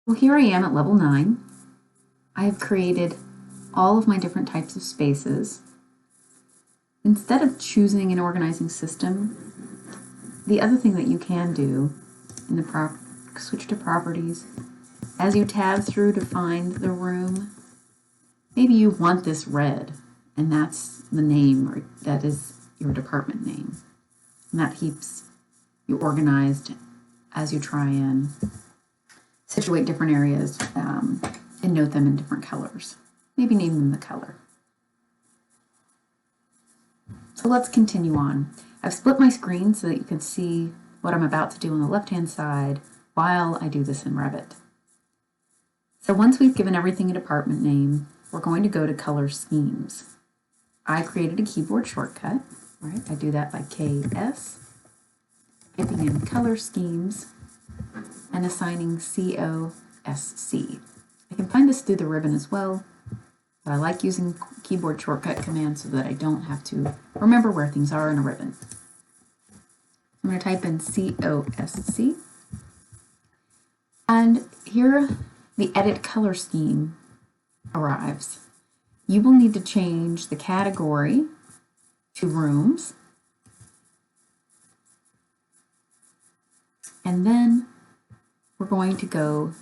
Well, here I am at level 9. I have created all of my different types of spaces. Instead of choosing an organizing system, the other thing that you can do in the switch to properties, as you tab through to find the room, maybe you want this red, and that's the name, or that is your department name. And that keeps you organized as you try and situate different areas and note them in different colors. Maybe name them the color. So let's continue on. I've split my screen so that you can see what I'm about to do on the left-hand side while I do this in Revit. So once we've given everything a department name, we're going to go to color schemes. I created a keyboard shortcut, right? I do that by KS, typing in color schemes, and assigning COSC. I can find this through the ribbon as well, but I like using keyboard shortcut commands so that I don't have to remember where things are in a ribbon. I'm going to type in COSC, and here the edit color scheme arrives. You will need to change the category to rooms, and then we're going to go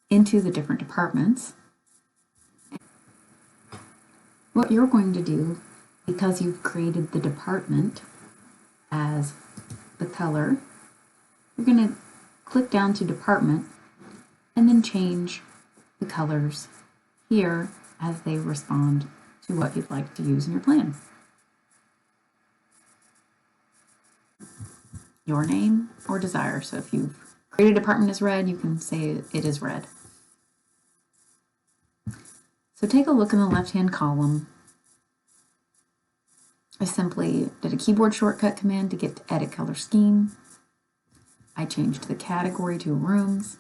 into the different departments. What you're going to do, because you've created the department as the color, you're going to click down to department and then change the colors here as they respond to what you'd like to use in your plan. Your name or desire. So if you've created a department as red, you can say it is red. So take a look in the left-hand column. I simply did a keyboard shortcut command to get to edit color scheme. I changed the category to rooms.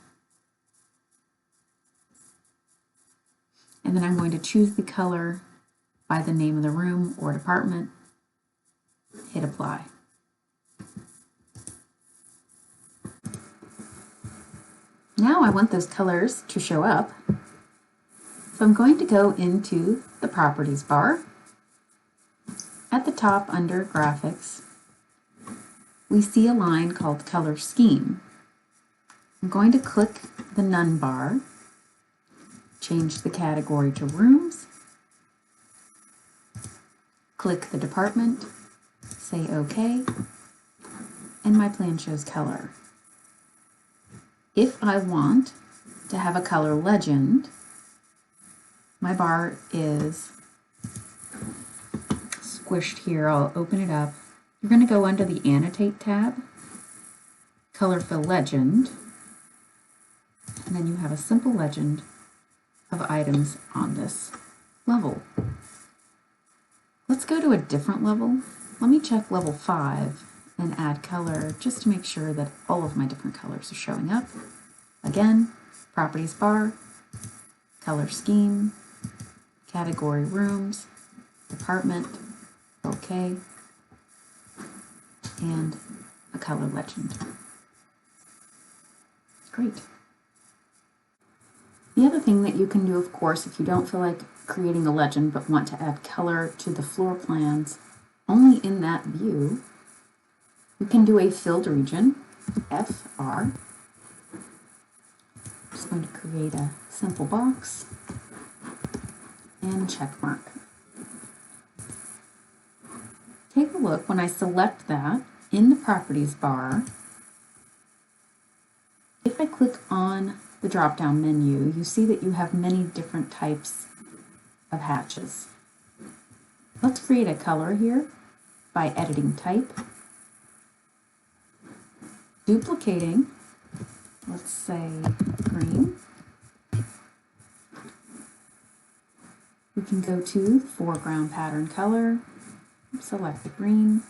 And then I'm going to choose the color by the name of the room or department. Hit apply. Now I want those colors to show up. So I'm going to go into the properties bar. At the top under graphics, we see a line called color scheme. I'm going to click the none bar, change the category to rooms, click the department, say OK, and my plan shows color. If I want to have a color legend, my bar is squished here. I'll open it up. You're going to go under the Annotate tab, Color Fill Legend, and then you have a simple legend of items on this level. Let's go to a different level. Let me check level 5 and add color just to make sure that all of my different colors are showing up. Again, Properties bar, Color Scheme, Category Rooms, Department, OK, and a color legend. Great. The other thing that you can do, of course, if you don't feel like creating a legend but want to add color to the floor plans only in that view, you can do a filled region, FR. I'm just going to create a simple box and check mark. Take a look when I select that in the properties bar. If I click on the drop-down menu, you see that you have many different types of hatches. Let's create a color here by editing type, duplicating, let's say green. We can go to foreground pattern color, select the green,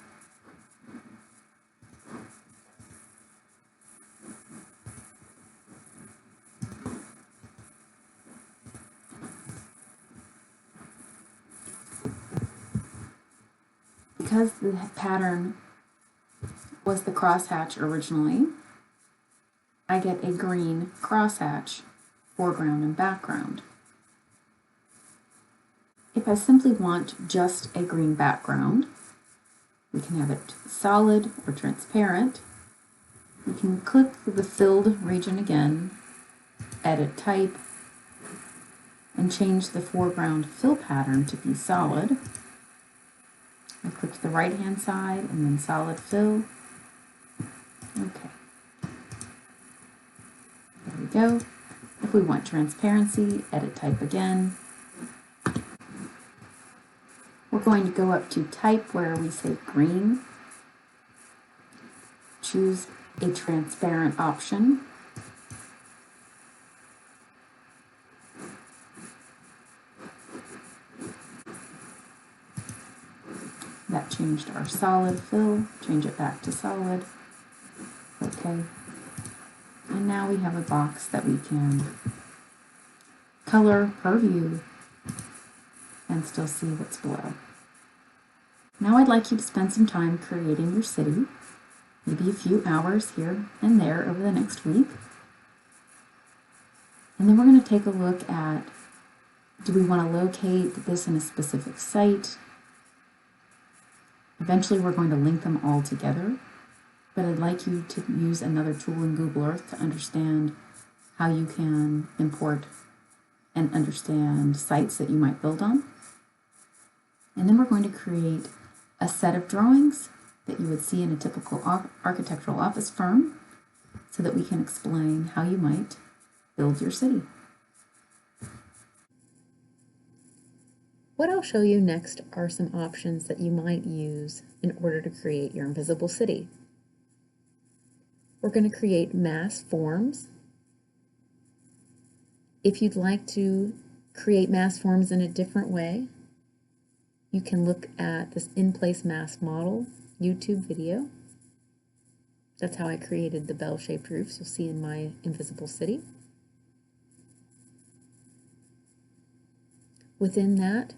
because the pattern was the crosshatch originally, I get a green crosshatch foreground and background. If I simply want just a green background, we can have it solid or transparent. We can click the filled region again, edit type, and change the foreground fill pattern to be solid. I click to the right-hand side and then solid fill. Okay. There we go. If we want transparency, edit type again. We're going to go up to type where we say green. Choose a transparent option. That changed our solid fill. Change it back to solid. Okay. And now we have a box that we can color per view and still see what's below. Now I'd like you to spend some time creating your city, maybe a few hours here and there over the next week. And then we're going to take a look at, do we want to locate this in a specific site? Eventually we're going to link them all together, but I'd like you to use another tool in Google Earth to understand how you can import and understand sites that you might build on. And then we're going to create a set of drawings that you would see in a typical architectural office firm so that we can explain how you might build your city. What I'll show you next are some options that you might use in order to create your invisible city. We're going to create mass forms. If you'd like to create mass forms in a different way, you can look at this in-place mass model YouTube video. That's how I created the bell-shaped roofs you'll see in my invisible city. Within that,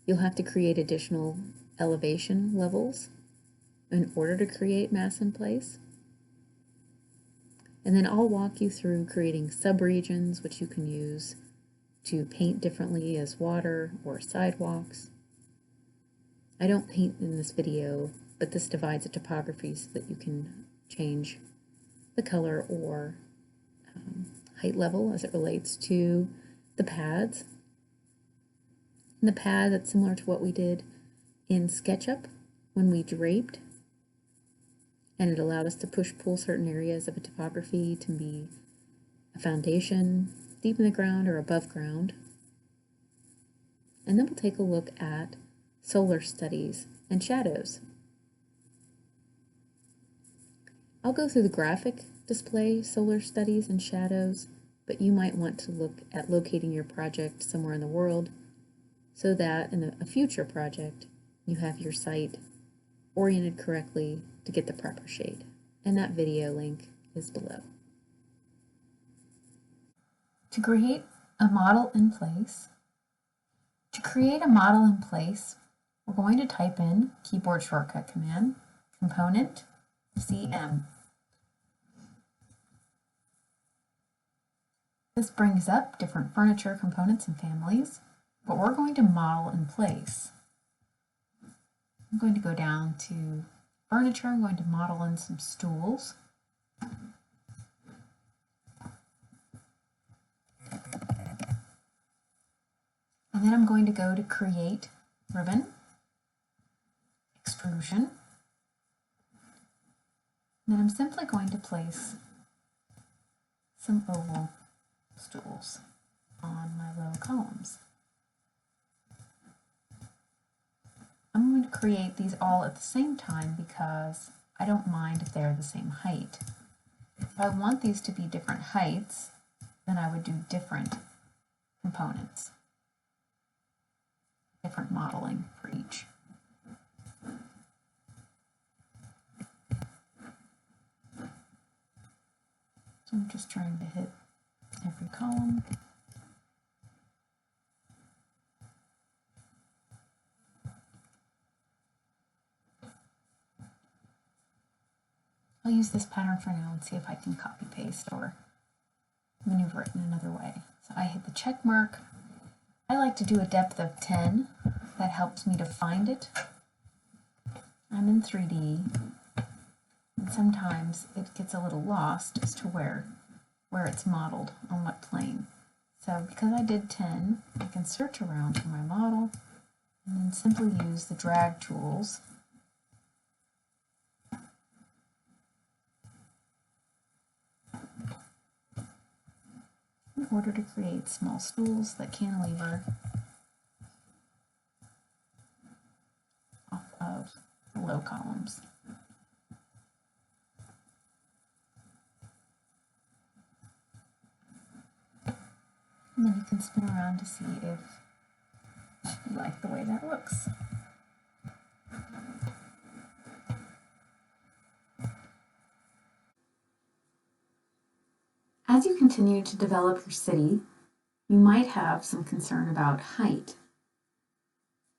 you'll have to create additional elevation levels in order to create mass in place. And then I'll walk you through creating subregions, which you can use to paint differently as water or sidewalks. I don't paint in this video, but this divides the topography so that you can change the color or height level as it relates to the pads. And the pad, that's similar to what we did in SketchUp when we draped, and it allowed us to push-pull certain areas of a topography to be a foundation deep in the ground or above ground. And then we'll take a look at solar studies and shadows. I'll go through the graphic display solar studies and shadows, but you might want to look at locating your project somewhere in the world so that in a future project you have your site oriented correctly to get the proper shade. And that video link is below. To create a model in place, we're going to type in keyboard shortcut command, component, CM. This brings up different furniture components and families, but we're going to model in place. I'm going to go down to furniture. I'm going to model in some stools. And then I'm going to go to create ribbon, extrusion. And then I'm simply going to place some oval stools on my low columns. I'm going to create these all at the same time because I don't mind if they're the same height. If I want these to be different heights, then I would do different components, different modeling for each. So I'm just trying to hit every column. I'll use this pattern for now and see if I can copy paste or maneuver it in another way. So I hit the check mark. I like to do a depth of 10. That helps me to find it. I'm in 3D, and sometimes it gets a little lost as to where it's modeled on what plane. So because I did 10, I can search around for my model and then simply use the drag tools in order to create small stools that cantilever off of the low columns. And then you can spin around to see if you like the way that looks. As you continue to develop your city, you might have some concern about height.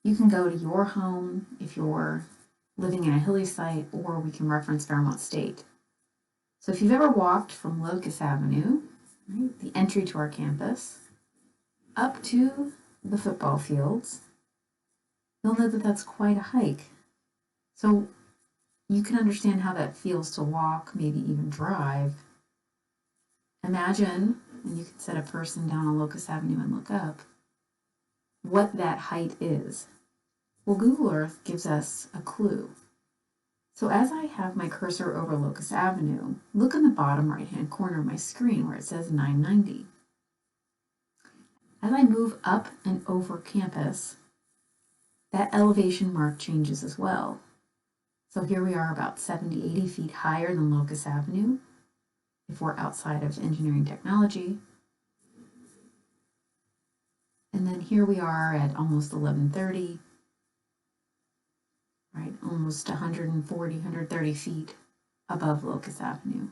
You can go to your home if you're living in a hilly site, or we can reference Fairmont State. So if you've ever walked from Locust Avenue, right, the entry to our campus, up to the football fields, you'll know that that's quite a hike. So you can understand how that feels to walk, maybe even drive. Imagine, and you can set a person down on Locust Avenue and look up, what that height is. Well, Google Earth gives us a clue. So as I have my cursor over Locust Avenue, look in the bottom right-hand corner of my screen where it says 990. As I move up and over campus, that elevation mark changes as well. So here we are about 70, 80 feet higher than Locust Avenue if we're outside of engineering technology. And then here we are at almost 1130, right? Almost 140, 130 feet above Locust Avenue.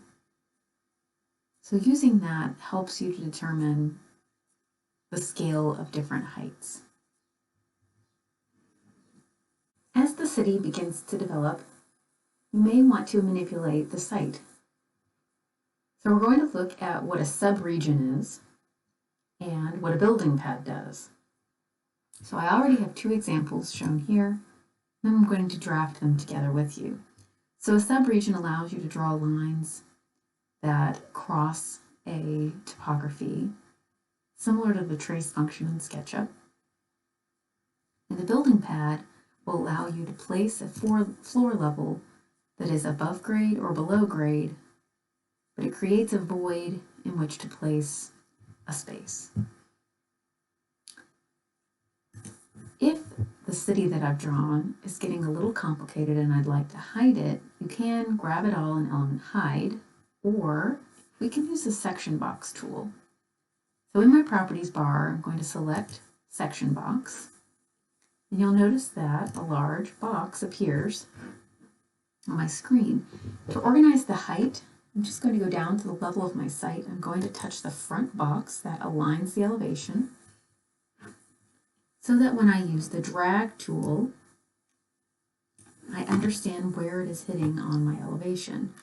So using that helps you to determine the scale of different heights. As the city begins to develop, you may want to manipulate the site. So we're going to look at what a subregion is and what a building pad does. So I already have two examples shown here, and I'm going to draft them together with you. So a subregion allows you to draw lines that cross a topography similar to the trace function in SketchUp. And the building pad will allow you to place a floor level that is above grade or below grade, but it creates a void in which to place a space. If the city that I've drawn is getting a little complicated and I'd like to hide it, you can grab it all in Element Hide, or we can use the section box tool. So in my properties bar, I'm going to select section box, and you'll notice that a large box appears on my screen. To organize the height, I'm just going to go down to the level of my site. I'm going to touch the front box that aligns the elevation so that when I use the drag tool, I understand where it is hitting on my elevation.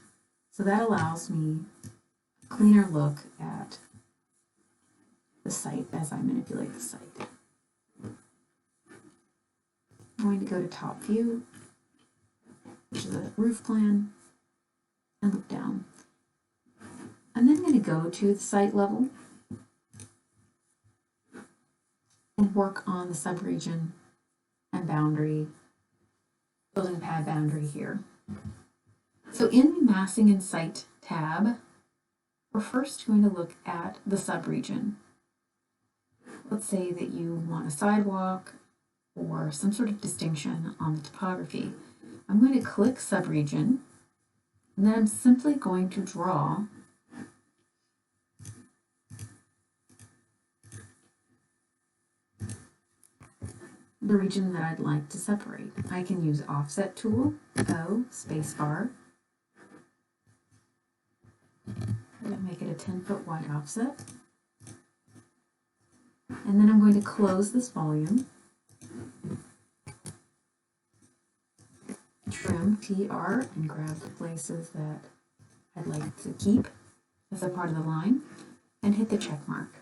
So that allows me a cleaner look at the site as I manipulate the site. I'm going to go to top view, which is a roof plan, and look down. I'm then going to go to the site level and work on the subregion and boundary, building pad boundary here. So in the Massing and Site tab, we're first going to look at the subregion. Let's say that you want a sidewalk or some sort of distinction on the topography. I'm going to click subregion, and then I'm simply going to draw the region that I'd like to separate. I can use offset tool, O, spacebar, and make it a 10-foot wide offset. And then I'm going to close this volume, trim TR, and grab the places that I'd like to keep as a part of the line. and hit the check mark.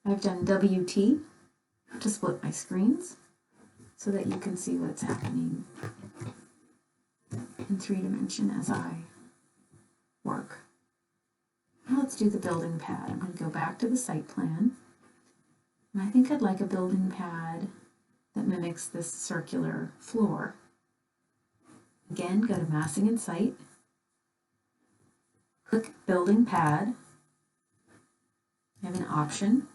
I've done WT to split my screens so that you can see what's happening in 3D as I work. Now let's do the building pad. I'm going to go back to the site plan. And I think I'd like a building pad that mimics this circular floor. Again, go to Massing and Site, click Building Pad. You have an option.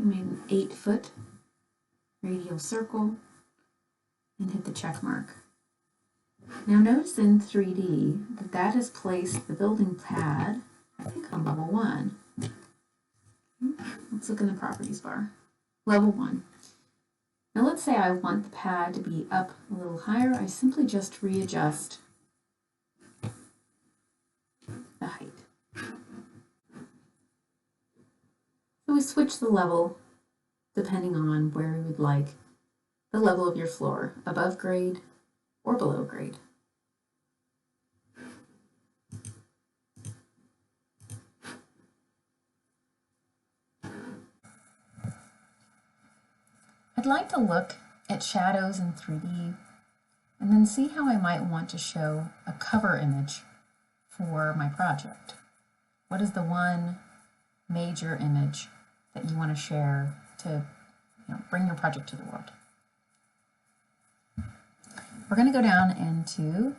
I made an 8-foot radial circle and hit the check mark. Now notice in 3D that that has placed the building pad, I think, on level 1. Let's look in the properties bar. Level 1. Now let's say I want the pad to be up a little higher. I simply just readjust the height. So we switch the level depending on where you would like the level of your floor, above grade or below grade. I'd like to look at shadows in 3D and then see how I might want to show a cover image for my project. What is the one major image that you want to share to bring your project to the world? We're going to go down into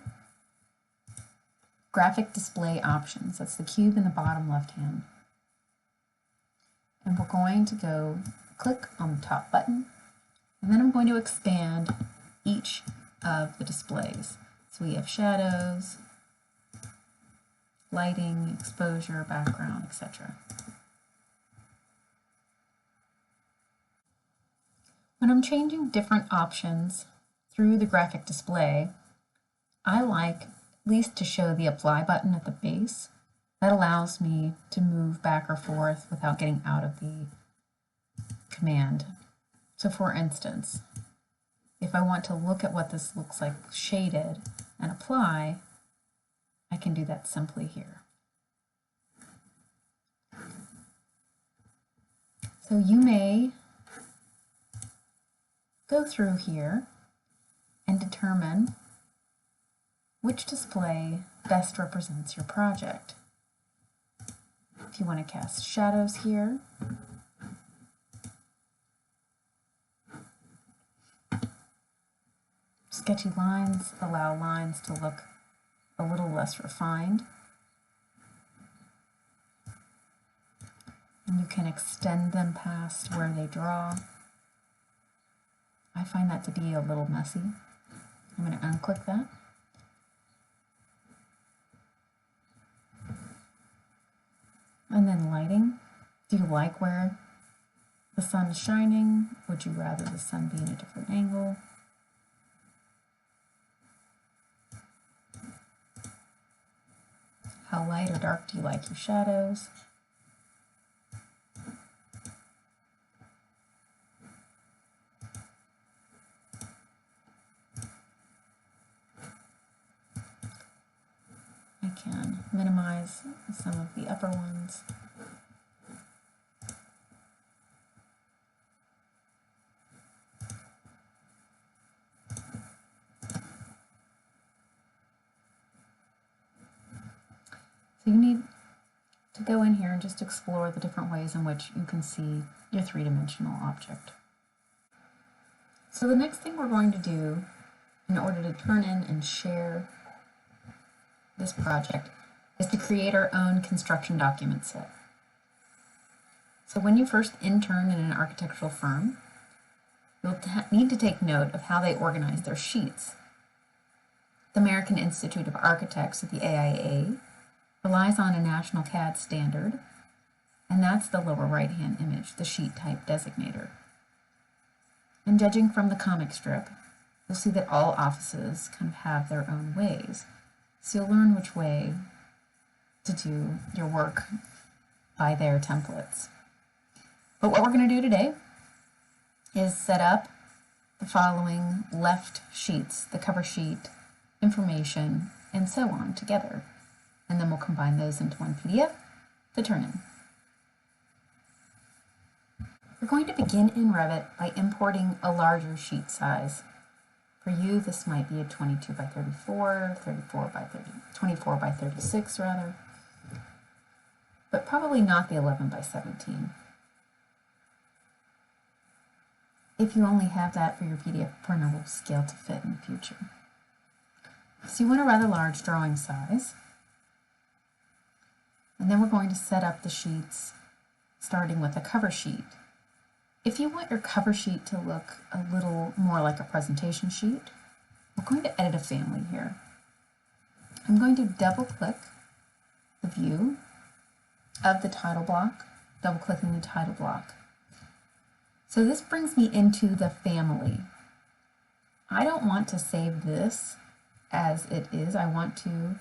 Graphic Display Options. That's the cube in the bottom left hand. And we're going to go click on the top button, and then I'm going to expand each of the displays. So we have shadows, lighting, exposure, background, etc. When I'm changing different options through the graphic display, I like at least to show the apply button at the base. That allows me to move back or forth without getting out of the command. So for instance, if I want to look at what this looks like shaded and apply, I can do that simply here. So you may go through here and determine which display best represents your project. If you want to cast shadows here, sketchy lines allow lines to look a little less refined. And you can extend them past where they draw. I find that to be a little messy. I'm going to unclick that. And then lighting. Do you like where the sun is shining? Would you rather the sun be in a different angle? How light or dark do you like your shadows? I can minimize some of the upper ones. So you need to go in here and just explore the different ways in which you can see your three-dimensional object. So the next thing we're going to do in order to turn in and share this project is to create our own construction document set. So when you first intern in an architectural firm, you'll need to take note of how they organize their sheets. The American Institute of Architects, or the AIA, relies on a national CAD standard, and that's the lower right-hand image, the sheet type designator. And judging from the comic strip, you'll see that all offices kind of have their own ways. So you'll learn which way to do your work by their templates. But what we're going to do today is set up the following left sheets, the cover sheet, information, and so on together. And then we'll combine those into one PDF to turn in. We're going to begin in Revit by importing a larger sheet size. For you, this might be a 22 by 34, 24 by 36 rather, but probably not the 11 by 17. If you only have that for your PDF printer, will scale to fit in the future. So you want a rather large drawing size. And then we're going to set up the sheets starting with a cover sheet. If you want your cover sheet to look a little more like a presentation sheet, we're going to edit a family here. I'm going to double click the view of the title block, double clicking the title block. So this brings me into the family. I don't want to save this as it is. I want to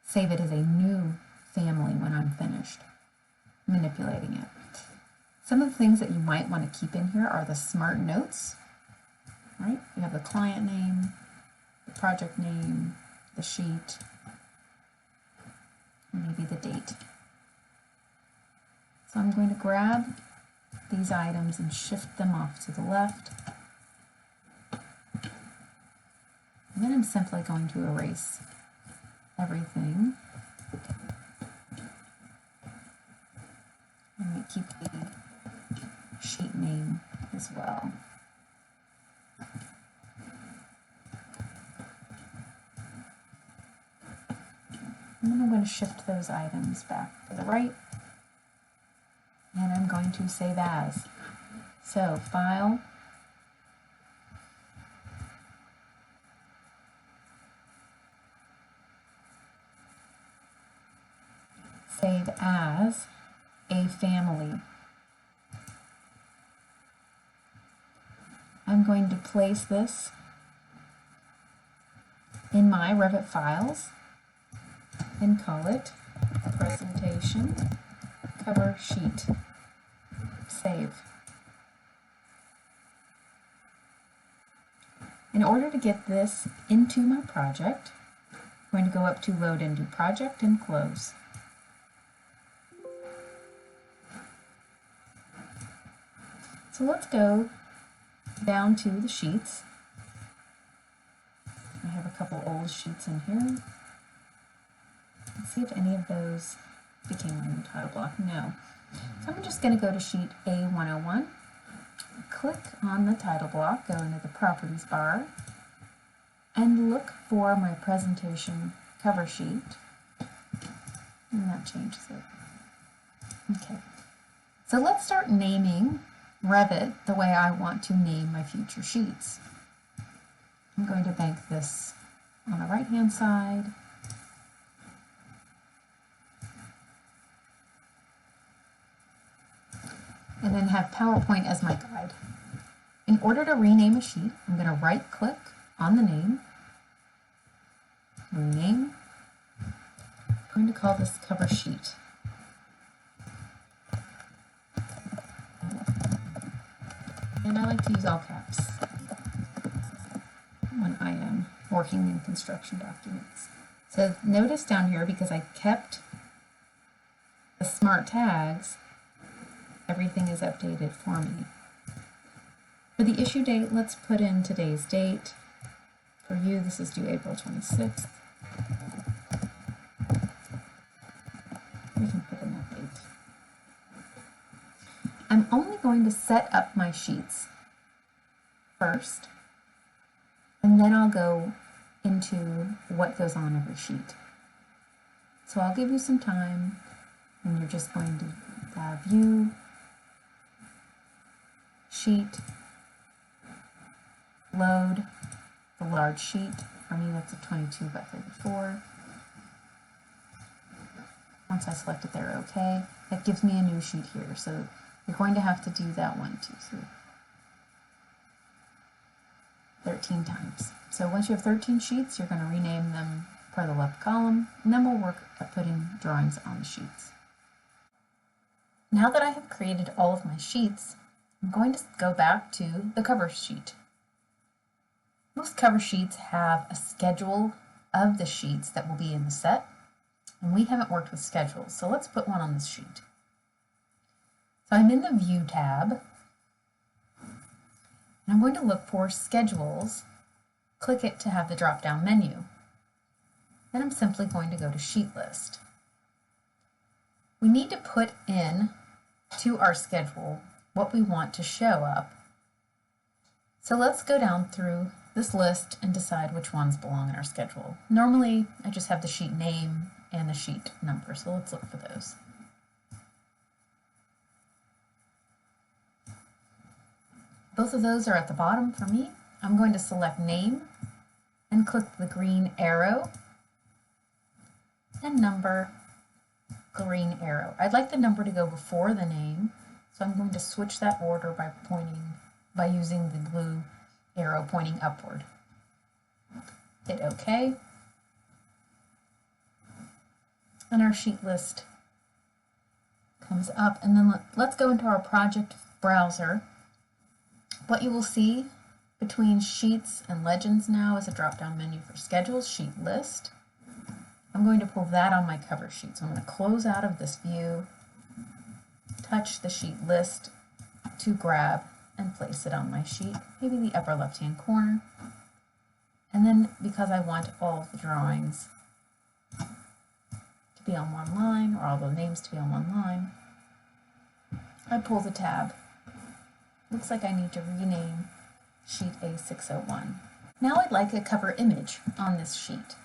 save it as a new family when I'm finished manipulating it. Some of the things that you might want to keep in here are the smart notes, right? You have the client name, the project name, the sheet, and maybe the date. So I'm going to grab these items and shift them off to the left. And then I'm simply going to erase everything. And we keep the sheet name as well. And then I'm going to shift those items back to the right. And I'm going to save as. So File, Save as a family. I'm going to place this in my Revit files and call it Presentation Cover Sheet. Save. In order to get this into my project, I'm going to go up to Load Into Project and Close. So let's go down to the sheets. I have a couple old sheets in here. Let's see if any of those became my new title block. No. So I'm just going to go to sheet A101, click on the title block, go into the properties bar, and look for my presentation cover sheet. And that changes it. Okay. So let's start naming Revit the way I want to name my future sheets. I'm going to bank this on the right-hand side. And then have PowerPoint as my guide. In order to rename a sheet, I'm going to right-click on the name, rename. I'm going to call this cover sheet. And I like to use all caps when I am working in construction documents. So notice down here, because I kept the smart tags, everything is updated for me. For the issue date, let's put in today's date. For you, this is due April 26th. We can put in that date. I'm only going to set up my sheets first, and then I'll go into what goes on every sheet. So I'll give you some time, and you're just going to view, sheet, load the large sheet. For me, that's a 22 by 34. Once I select it there, OK, that gives me a new sheet here. So you're going to have to do that 1, 2, 3, 13 times. So once you have 13 sheets, you're going to rename them per the left column, and then we'll work at putting drawings on the sheets. Now that I have created all of my sheets, I'm going to go back to the cover sheet. Most cover sheets have a schedule of the sheets that will be in the set, and we haven't worked with schedules, so let's put one on this sheet. So I'm in the View tab, and I'm going to look for Schedules, click it to have the drop-down menu. Then I'm simply going to go to Sheet List. We need to put in to our schedule what we want to show up. So let's go down through this list and decide which ones belong in our schedule. Normally, I just have the sheet name and the sheet number, so let's look for those. Both of those are at the bottom for me. I'm going to select Name and click the green arrow and number, green arrow. I'd like the number to go before the name, so I'm going to switch that order by using the blue arrow pointing upward. Hit OK. And our sheet list comes up. And then let's go into our project browser. What you will see between Sheets and Legends now is a drop-down menu for Schedules, Sheet List. I'm going to pull that on my cover sheet. So I'm going to close out of this view, touch the sheet list to grab and place it on my sheet, maybe the upper left-hand corner. And then, because I want all of the drawings to be on one line, or all the names to be on one line, I pull the tab. Looks like I need to rename sheet A601. Now I'd like a cover image on this sheet.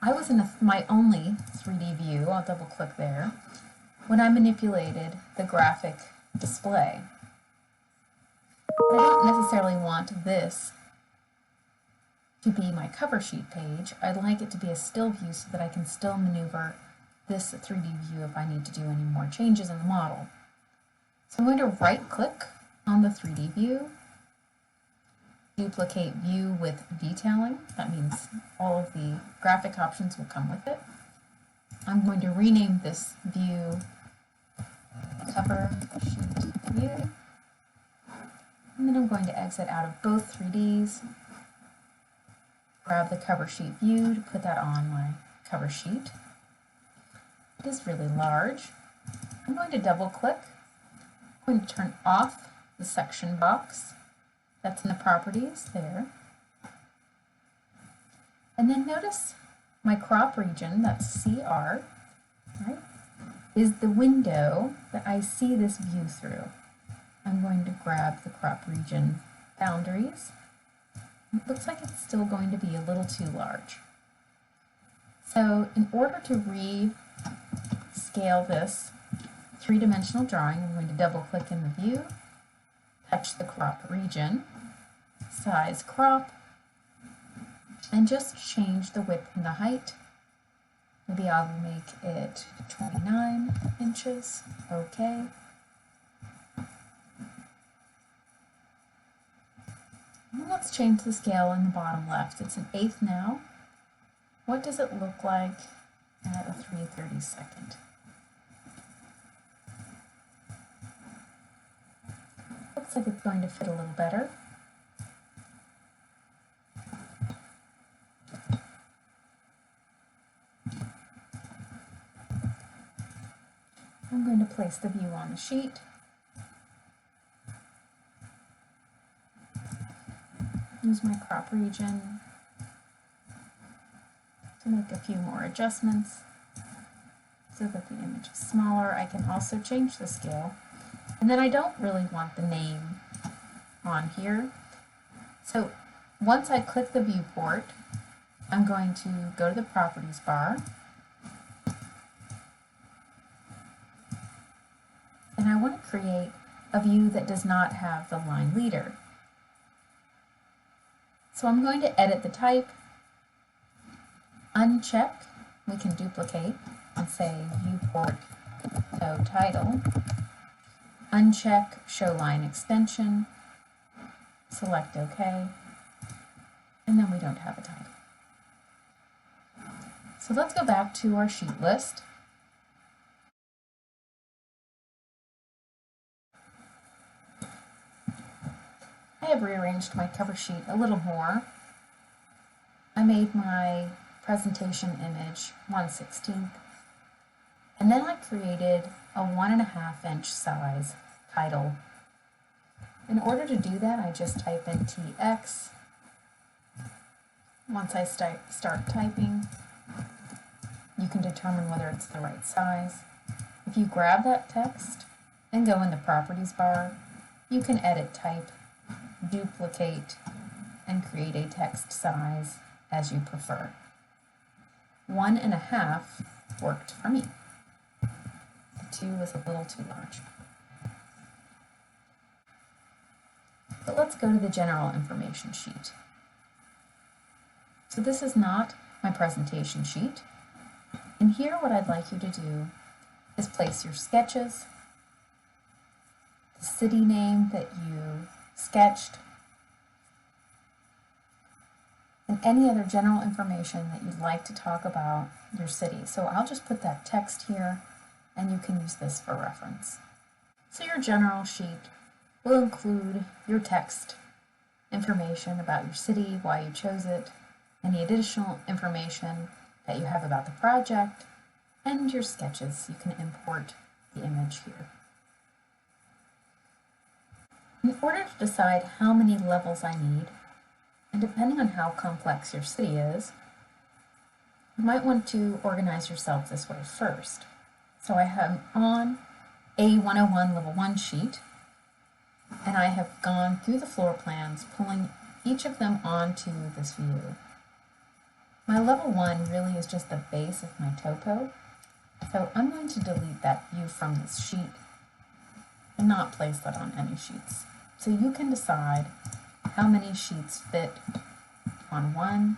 I was in my only 3D view, I'll double click there, when I manipulated the graphic display. I don't necessarily want this to be my cover sheet page. I'd like it to be a still view so that I can still maneuver this 3D view if I need to do any more changes in the model. So I'm going to right click on the 3D view, duplicate view with detailing. That means all of the graphic options will come with it. I'm going to rename this view cover sheet view. And then I'm going to exit out of both 3Ds, grab the cover sheet view to put that on my cover sheet. It is really large. I'm going to double click. I'm going to turn off the section box that's in the properties there. And then notice my crop region, that's CR, right, is the window that I see this view through. I'm going to grab the crop region boundaries. It looks like it's still going to be a little too large. So in order to rescale this three-dimensional drawing, I'm going to double click in the view, touch the crop region, size crop, and just change the width and the height. Maybe I'll make it 29 inches. Okay. And let's change the scale in the bottom left. It's an 1/8 now. What does it look like at a 3/32? Looks like it's going to fit a little better. I'm going to place the view on the sheet. Use my crop region to make a few more adjustments so that the image is smaller. I can also change the scale. And then I don't really want the name on here. So once I click the viewport, I'm going to go to the properties bar. And I want to create a view that does not have the line leader. So I'm going to edit the type, uncheck, we can duplicate and say viewport no title, uncheck show line extension, select OK, and then we don't have a title. So let's go back to our sheet list. I have rearranged my cover sheet a little more. I made my presentation image 1/16, and then I created a 1.5-inch size title. In order to do that, I just type in TX. Once I start typing, you can determine whether it's the right size. If you grab that text and go in the properties bar, you can edit type, duplicate, and create a text size as you prefer. 1.5 worked for me. The 2 was a little too large. But let's go to the general information sheet. So this is not my presentation sheet. And here what I'd like you to do is place your sketches, the city name that you sketched, and any other general information that you'd like to talk about your city. So I'll just put that text here, and you can use this for reference. So your general sheet will include your text information about your city, why you chose it, any additional information that you have about the project, and your sketches. You can import the image here. In order to decide how many levels I need, and depending on how complex your city is, you might want to organize yourself this way first. So I have on a 101 level 1 sheet, and I have gone through the floor plans, pulling each of them onto this view. My level 1 really is just the base of my topo, so I'm going to delete that view from this sheet and not place that on any sheets. So you can decide how many sheets fit on one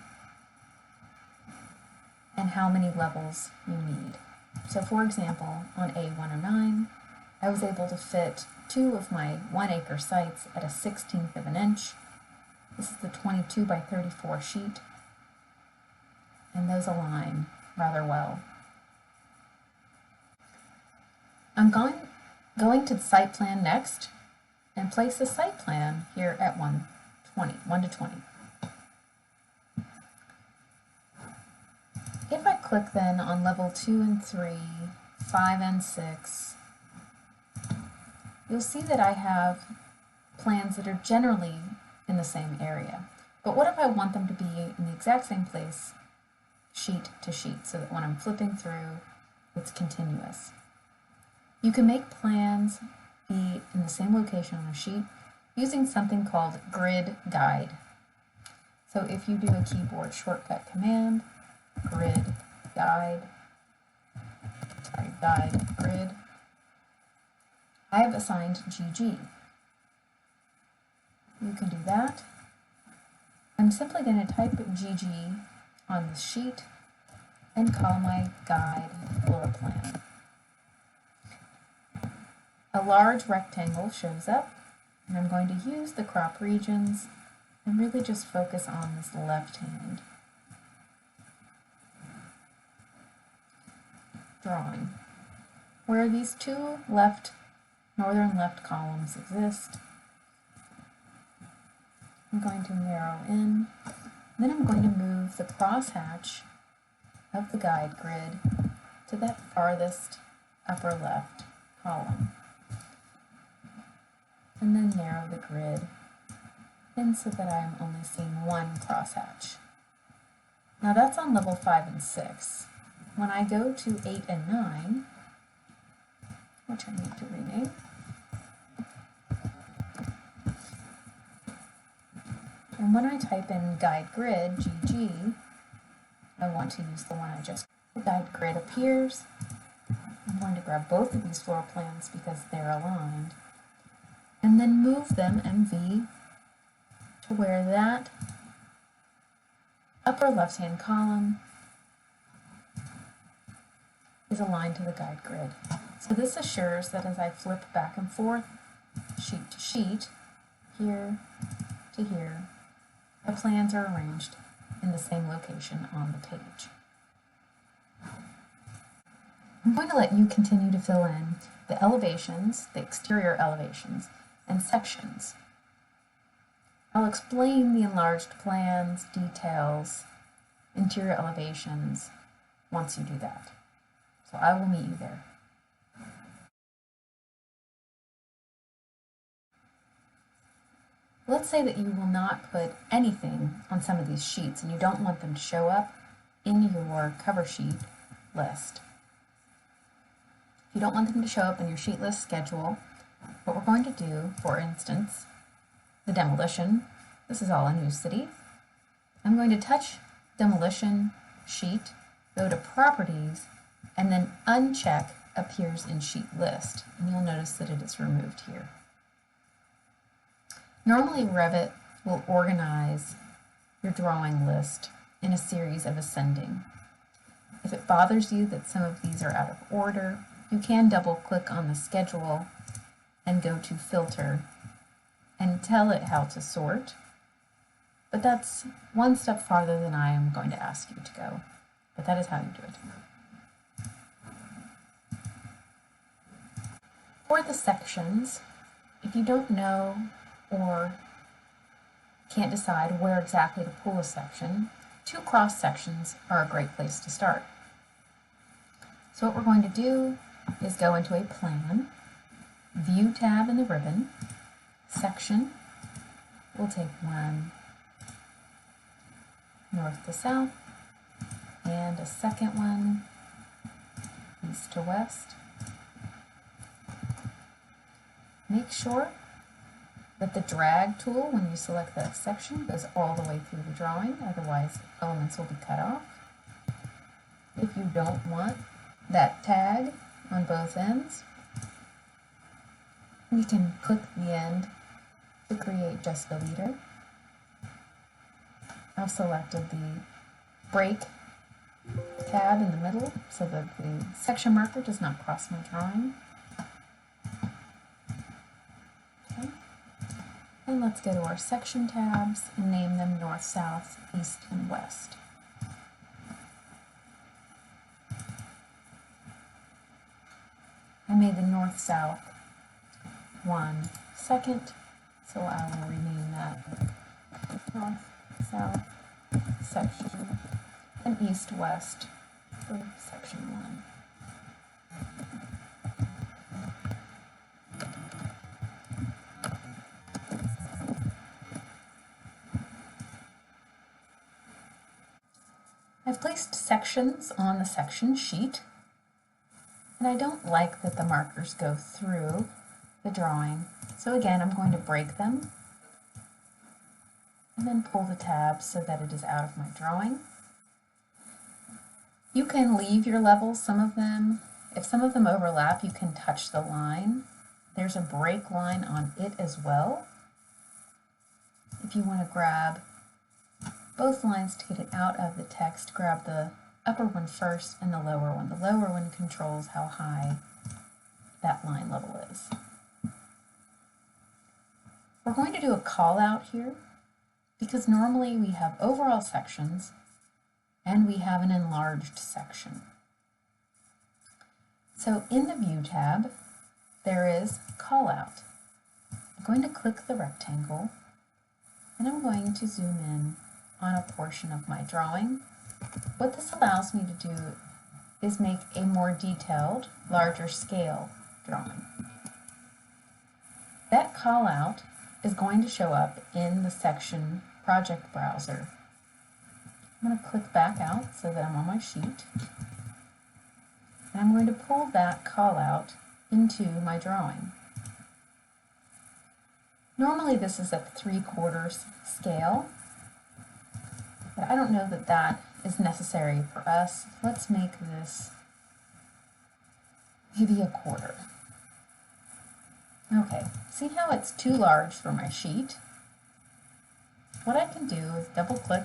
and how many levels you need. So for example, on A109, I was able to fit 2 of my 1-acre sites at a 1/16 of an inch. This is the 22 by 34 sheet, and those align rather well. I'm going to the site plan next and place the site plan here at 1 to 20. If I click then on level 2 and 3, 5 and 6, you'll see that I have plans that are generally in the same area. But what if I want them to be in the exact same place, sheet to sheet, so that when I'm flipping through, it's continuous? You can make plans be in the same location on a sheet using something called grid guide. So if you do a keyboard shortcut command, grid grid, I have assigned GG. You can do that. I'm simply going to type GG on the sheet and call my guide floor plan. A large rectangle shows up, and I'm going to use the crop regions and really just focus on this left hand drawing. Where these 2 northern left columns exist, I'm going to narrow in. Then I'm going to move the crosshatch of the guide grid to that farthest upper left column. And then narrow the grid in so that I am only seeing 1 crosshatch. Now that's on level 5 and 6. When I go to 8 and 9, which I need to rename, and when I type in guide grid, GG, I want to use the one I just. The guide grid appears. I'm going to grab both of these floor plans because they're aligned, and then move them, MV, to where that upper left-hand column is aligned to the guide grid. So this assures that as I flip back and forth, sheet to sheet, here to here, the plans are arranged in the same location on the page. I'm going to let you continue to fill in the elevations, the exterior elevations, and sections. I'll explain the enlarged plans, details, interior elevations once you do that. So I will meet you there. Let's say that you will not put anything on some of these sheets and you don't want them to show up in your cover sheet list. If you don't want them to show up in your sheet list schedule, what we're going to do, for instance, the demolition, this is all a new city. I'm going to touch demolition sheet, go to properties, and then uncheck appears in sheet list. And you'll notice that it is removed here. Normally Revit will organize your drawing list in a series of ascending. If it bothers you that some of these are out of order, you can double click on the schedule and go to filter and tell it how to sort. But that's one step farther than I am going to ask you to go. But that is how you do it. For the sections, if you don't know or can't decide where exactly to pull a section, 2 cross sections are a great place to start. So what we're going to do is go into a plan, View tab in the ribbon, Section, we'll take one north to south, and a second one east to west. Make sure that the drag tool, when you select that section, goes all the way through the drawing, otherwise elements will be cut off. If you don't want that tag on both ends, you can click the end to create just the leader. I've selected the break tab in the middle so that the section marker does not cross my drawing. Okay. And let's go to our section tabs and name them north, south, east, and west. I made the north-south 1 second, so I will rename that north-south section, and east-west for section 1. I've placed sections on the section sheet, and I don't like that the markers go through the drawing. So again, I'm going to break them and then pull the tab so that it is out of my drawing. You can leave your levels, some of them. If some of them overlap, you can touch the line. There's a break line on it as well. If you want to grab both lines to get it out of the text, grab the upper one first and the lower one. The lower one controls how high that line level is. We're going to do a call out here because normally we have overall sections and we have an enlarged section. So in the View tab, there is call out. I'm going to click the rectangle and I'm going to zoom in on a portion of my drawing. What this allows me to do is make a more detailed, larger scale drawing. That call out is going to show up in the section project browser. I'm going to click back out so that I'm on my sheet. And I'm going to pull that call out into my drawing. Normally this is at the 3/4 scale, but I don't know that that is necessary for us. Let's make this maybe 1/4. Okay, see how it's too large for my sheet? What I can do is double click.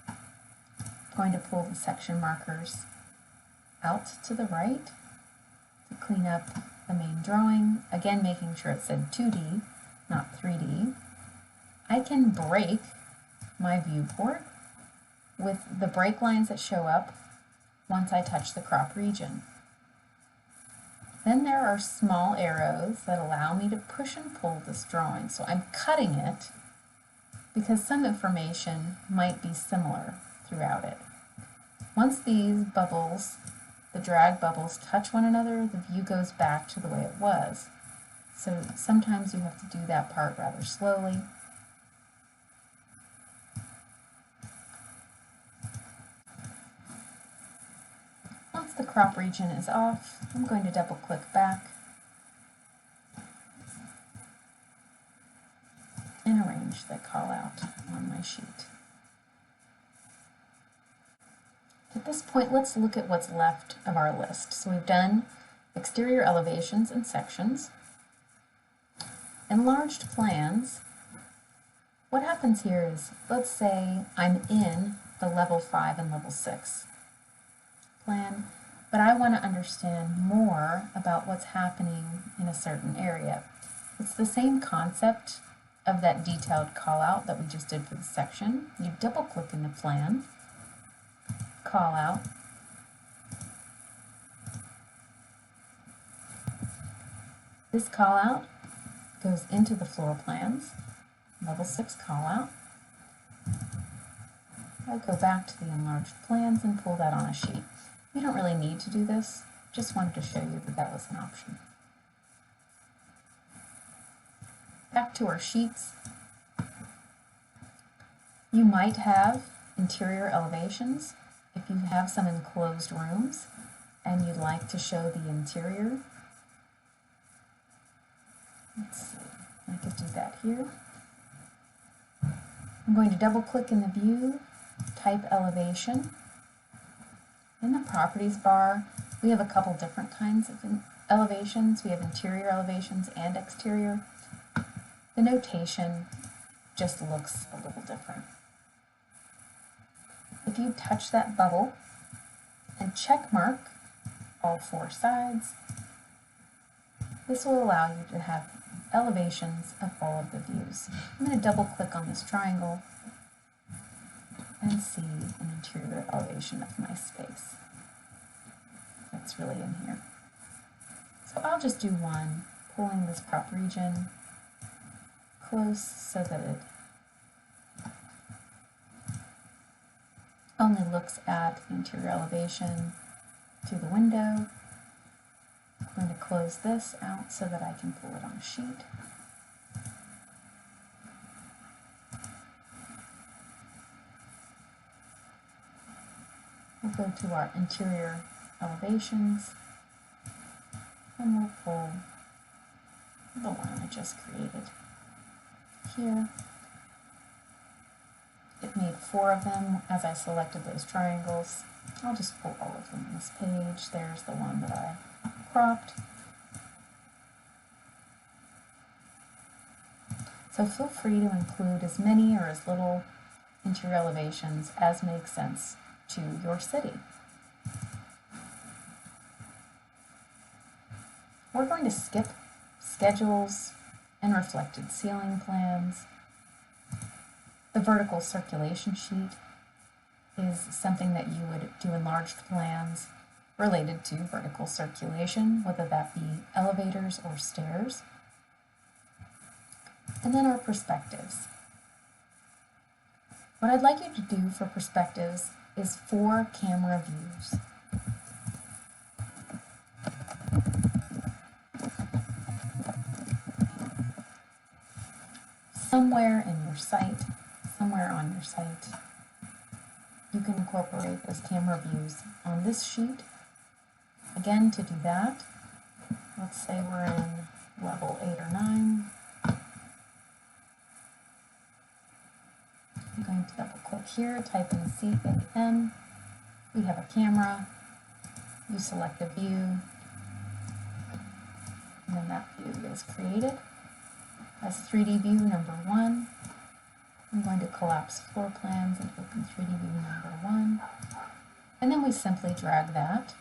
I'm going to pull the section markers out to the right to clean up the main drawing. Again, making sure it said 2D, not 3D. I can break my viewport with the break lines that show up once I touch the crop region. Then there are small arrows that allow me to push and pull this drawing. So I'm cutting it because some information might be similar throughout it. Once these bubbles, the drag bubbles, touch one another, the view goes back to the way it was. So sometimes you have to do that part rather slowly. Once the crop region is off, I'm going to double click back and arrange the call out on my sheet. At this point, let's look at what's left of our list. So we've done exterior elevations and sections. Enlarged plans. What happens here is, let's say I'm in the level 5 and level 6 plan, but I want to understand more about what's happening in a certain area. It's the same concept of that detailed call out that we just did for the section. You double click in the plan, call out, this call out goes into the floor plans, level 6 call out. I go back to the enlarged plans and pull that on a sheet. You don't really need to do this, just wanted to show you that that was an option. Back to our sheets. You might have interior elevations if you have some enclosed rooms and you'd like to show the interior. Let's see, I could do that here. I'm going to double click in the view, type elevation. In the properties bar, we have a couple different kinds of elevations. We have interior elevations and exterior. The notation just looks a little different. If you touch that bubble and check mark all 4 sides, this will allow you to have elevations of all of the views. I'm going to double click on this triangle and see an interior elevation of my space. That's really in here. So I'll just do one, pulling this prop region close so that it only looks at the interior elevation through the window. I'm going to close this out so that I can pull it on a sheet. We'll go to our interior elevations and we'll pull the one I just created here. It made 4 of them as I selected those triangles. I'll just pull all of them on this page. There's the one that I cropped. So feel free to include as many or as little interior elevations as makes sense to your city. We're going to skip schedules and reflected ceiling plans. The vertical circulation sheet is something that you would do enlarged plans related to vertical circulation, whether that be elevators or stairs. And then our perspectives. What I'd like you to do for perspectives is 4 camera views. Somewhere in your site, somewhere on your site, you can incorporate those camera views on this sheet. Again, to do that, let's say we're in level 8 or 9. I'm going to double click here, type in CAM. We have a camera. You select a view, and then that view is created. As 3D view number 1, I'm going to collapse floor plans and open 3D view number 1. And then we simply drag that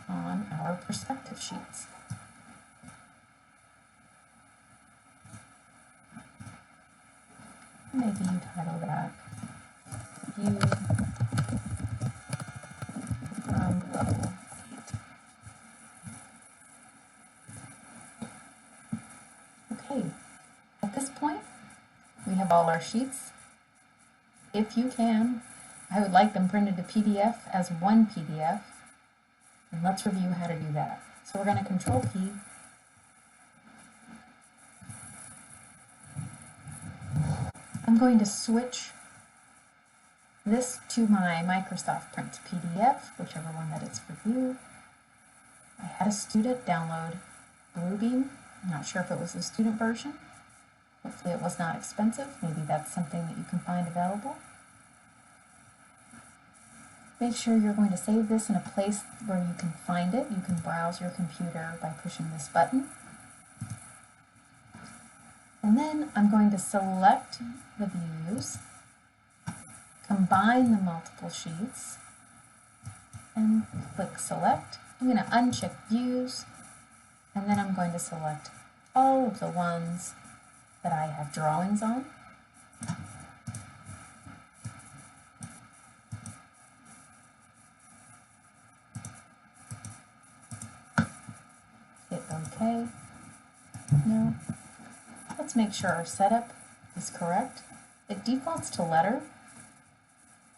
on our perspective sheets. Maybe you title that View from Level 8. Okay, at this point, we have all our sheets if you can. I would like them printed to PDF as one PDF. And let's review how to do that. So we're going to Control P. I'm going to switch this to my Microsoft Print PDF, whichever one that is for you. I had a student download Bluebeam. I'm not sure if it was the student version. Hopefully it was not expensive. Maybe that's something that you can find available. Make sure you're going to save this in a place where you can find it. You can browse your computer by pushing this button. And then I'm going to select the views, combine the multiple sheets, and click Select. I'm going to uncheck Views, and then I'm going to select all of the ones that I have drawings on. Hit OK. No. Let's make sure our setup is correct. It defaults to letter.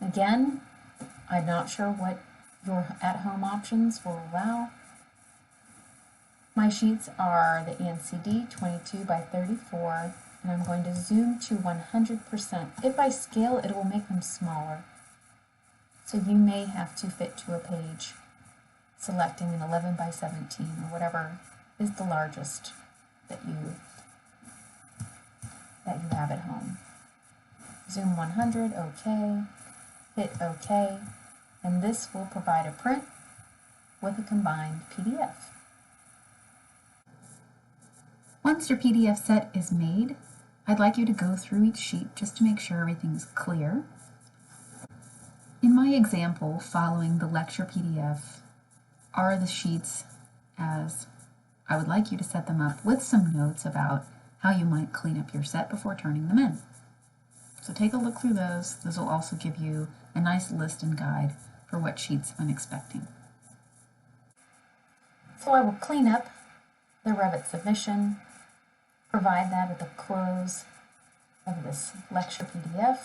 Again, I'm not sure what your at-home options will allow. My sheets are the ANCD 22 by 34, and I'm going to zoom to 100%. If I scale, it will make them smaller. So you may have to fit to a page, selecting an 11 by 17 or whatever is the largest that you have at home. Zoom 100, OK, hit OK, and this will provide a print with a combined PDF. Once your PDF set is made, I'd like you to go through each sheet just to make sure everything's clear. In my example, following the lecture PDF, are the sheets as I would like you to set them up with some notes about how you might clean up your set before turning them in. So take a look through those. Those will also give you a nice list and guide for what sheets I'm expecting. So I will clean up the Revit submission, provide that at the close of this lecture PDF,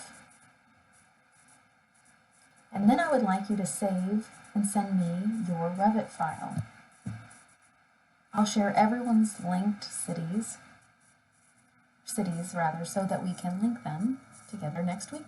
and then I would like you to save and send me your Revit file. I'll share everyone's linked cities, so that we can link them together next week.